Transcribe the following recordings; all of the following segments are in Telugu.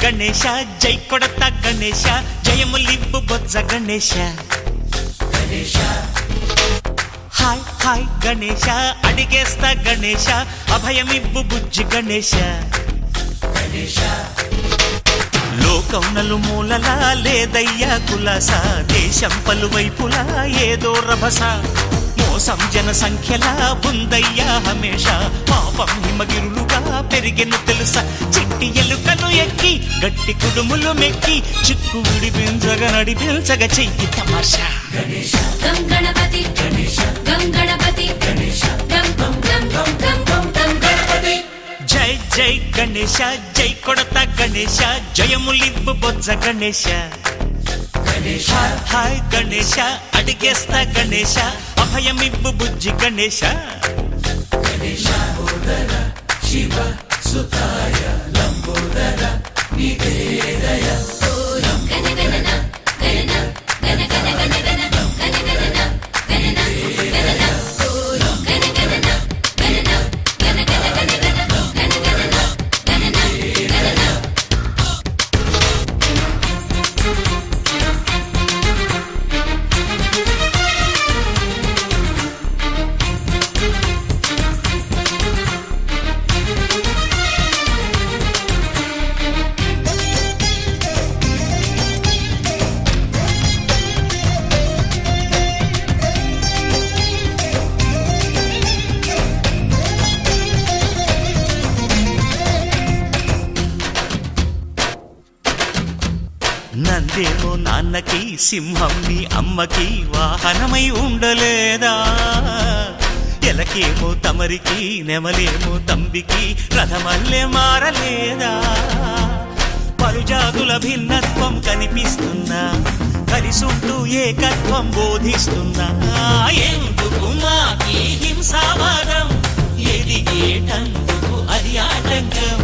గణేశ జై కొడత గణేశ జయములివ్వు బొజ్జ గణేశ హాయ్ హాయ్ గణేశ అడిగేస్తా గణేశ అభయమివ్వు బుజ్జి గణేశ లోకం నలుమూలలా లేదయ్యా కులాస దేశం పలువైపులా ఏదో రభస మోసం జన సంఖ్యలా ఉందయ్యా హమేష పాపం హిమగిరులుగా పెరిగెను తెలుసా చిట్టి ఎలుకను ఎక్కి గట్టి కుడుములు మెక్కి చిక్కు విడిపించగా నడిపించగా చెయ్యి తమాషా గం గణపతి గం గణపతి గం గం గం గం గం గం గం గణపతి జై జై గణేశ జై కొడత గణేశ జయములివ్వు బొజ్జ గణేశ హాయ్ గణేశ అడిగేస్తా గణేశ అభయమివ్వు బుజ్జి గణేశ శివ సుతాయ లంబోదర నివేదయ గణగణన గణన గణ గణ గణ గణ గణగణన గణన గణన గణగణన గణన గణ గణ గణ గణ గణగణన గణన గణన నందేమో నాన్నకి సింహం నీ అమ్మకి వాహనమై ఉండలేదా ఎలకేమో తమరికి నెమలేమో తంబికి రథమల్లే మారలేదా పలుజాతుల భిన్నత్వం కనిపిస్తున్నా కలిసుంటూ ఏకత్వం బోధిస్తున్నా ఎందుకు మాకి హింసావాదం ఎదిగేటందుకు అది ఆటంకం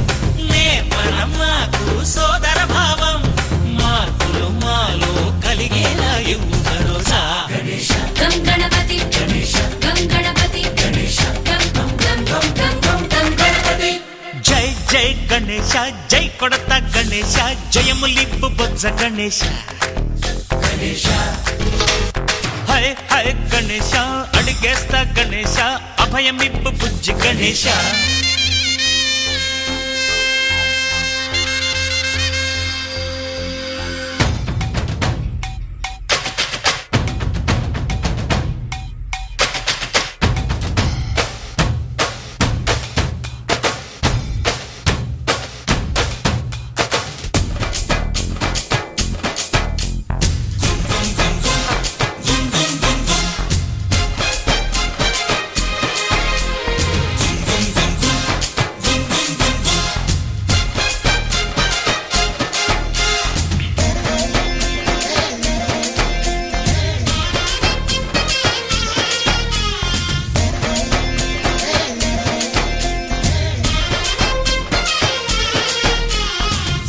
నేర్పడం మాకు సోదర భావం మార్పులు మాలో కలిగేలా ఇవ్వు భరోసా గం గణపతి గం గణపతి గం గం గం గం గం గం గం గణపతి జై జై గణేశ జై కొడత గణేశ జయములివ్వు బొజ్జ గణేశ హై హై గణేశ అడిగేస్తా గణేశ అభయమివ్వు బుజ్జి గణేశ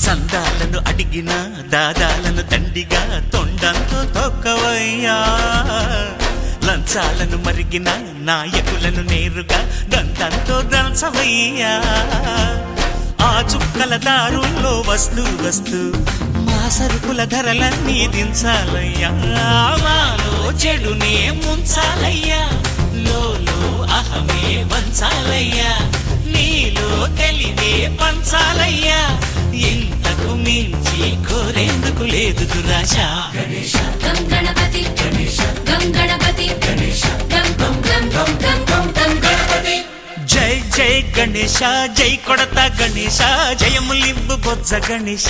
సందాలను అడిగిన దాదాలను దండిగా తొండంతో తొక్కవయ్యా లంచాలను మరిగిన నాయకులను నేరుగా దంతంతో దంచవయ్యా ఆ చుక్కల దారుల్లో వస్తూ వస్తూ మా సరుకుల ధరలన్నీ దించాలయ్యా మాలో చెడునే ముంచాలయ్యా లోలో అహమే వంచాలయ్యా నీలో తెలివే పంచాలయ్యా ఇంతకు మించి కోరేందుకు లేదు దురాశ గం గణపతి గం గణపతి గం గం గం గం గం గం గం గణపతి జై జై గణేశ జై కొడత గణేశ జయములివ్వు బొజ్జ గణేశ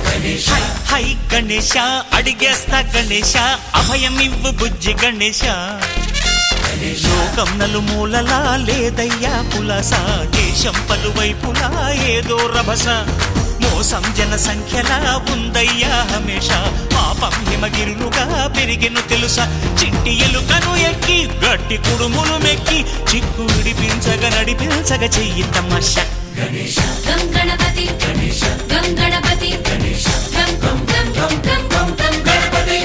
హై హై గణేశ అడిగేస్తా గణేశ అభయమివ్వు బుజ్జి గణేశ లోకం నలుమూలలా లేదయ్యా పులస దేశం పలువైపులా ఏదో రభస మోసం జన సంఖ్యలా ఉందయ్యా హమేష పాపం హిమగిరులుగా పెరిగెను తెలుసా చిట్టి ఎలుకను ఎక్కి గట్టి కుడుములు మెక్కి చిక్కు విడిపించగా నడిపించగా చెయ్యి తమాషా గం గణపతి గం గణపతి గం గం గం గం గం గం గం గణపతి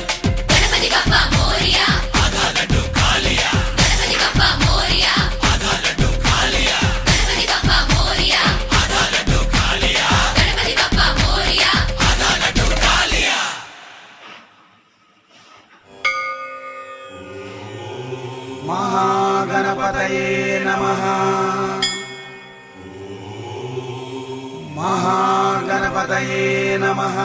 గణపతి బప్ప మోరియా ఆధాలడ్డు కాలియా గణపతి బప్ప మోరియా ఆధాలడ్డు కాలియా గణపతి బప్ప మోరియా ఆధాలడ్డు కాలియా గణపతి బప్ప మహాగణపతయే నమః మహాగణపతయే నమః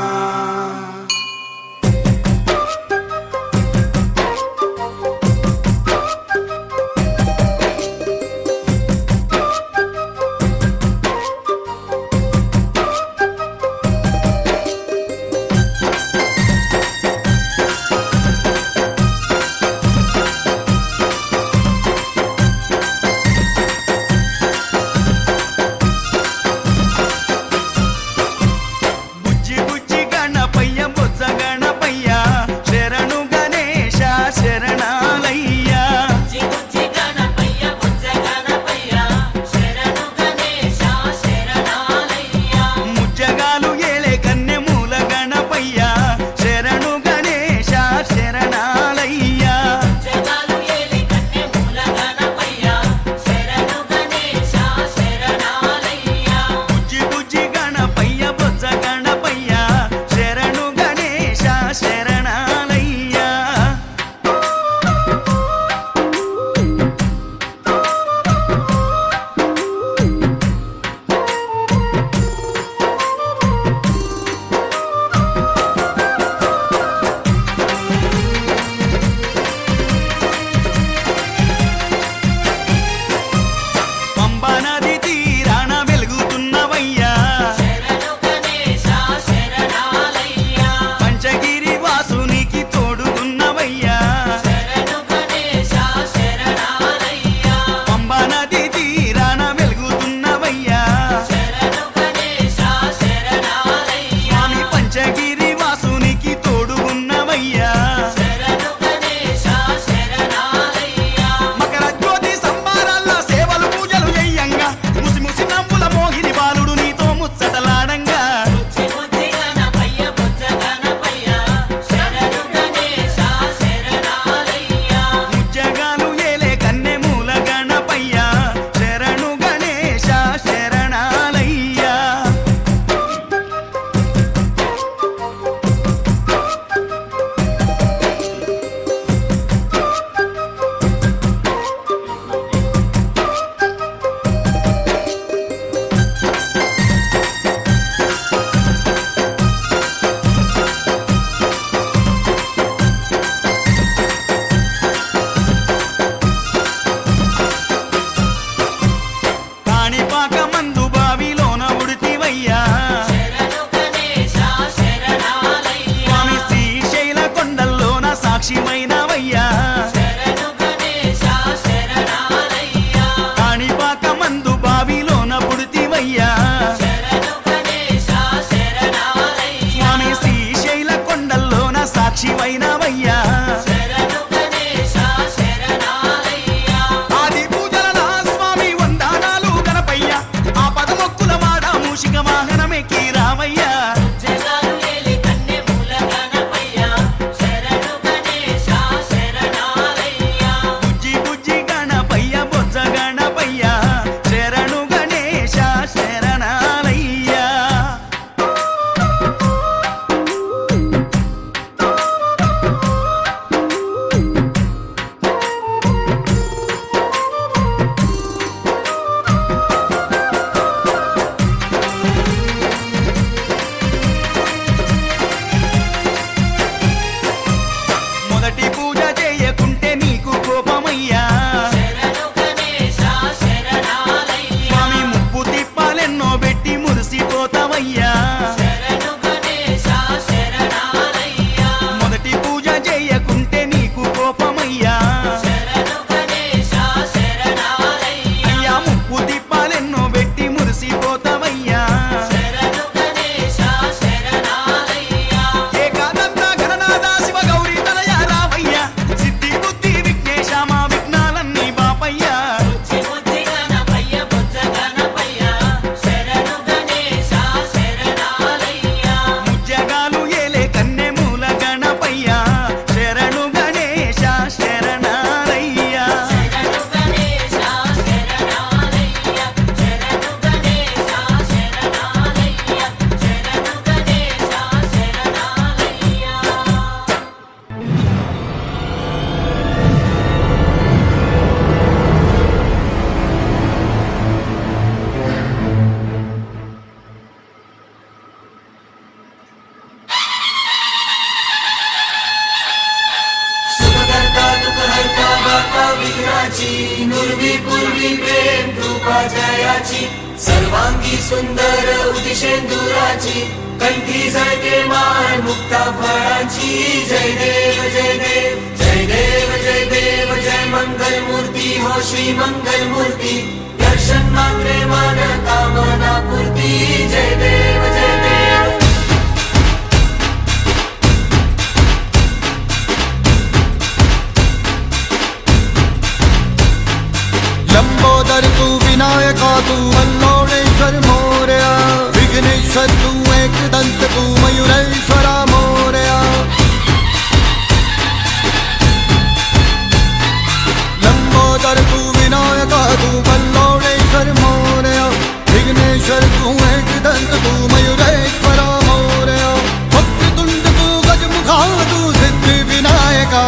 मूर्ती नुर्वी पूर्वी प्रेम कृपा जयाची सर्वांगी सुंदर उदिशेंदुराची कंठी झळके माळ मुक्ता फळाची जय देव जय देव जय देव जय देव जय मंगल मूर्ती हो श्री मंगल मूर्ती दर्शन मात्रे मन कामना पूर्ती जय देव जय देव लंबोदर तू विनायका तू अल्लोणेश्वर मोरया विघ्नेश्वर तू एकदंत तू मयुरेश्वरा मोरया लंबोदर तू विनायका तू अल्लोणेश्वर मोरया विघ्नेश्वर तू एकदंत तू मयुरेश्वरा मोरया वक्रतुंड तू गजमुखा तू सिद्धि विनायका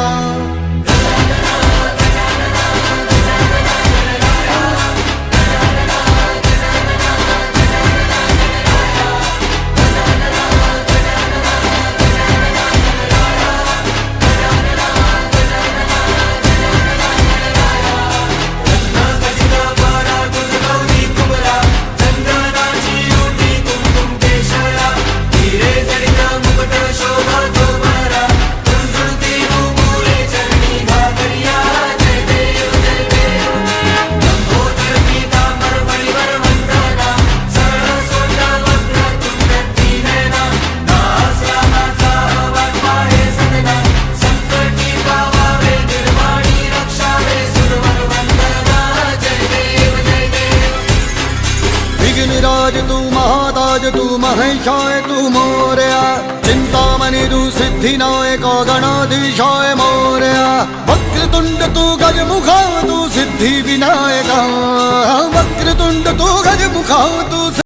विघ्नराज तू महाताज तू महेशाय तू मोरया चिंतामणि तू सिद्धिनायक गणाधीशाय मोरया वक्रतुंड तू गजमुखा तू सिद्धि विनायका वक्रतुंड तू गजमुखा तू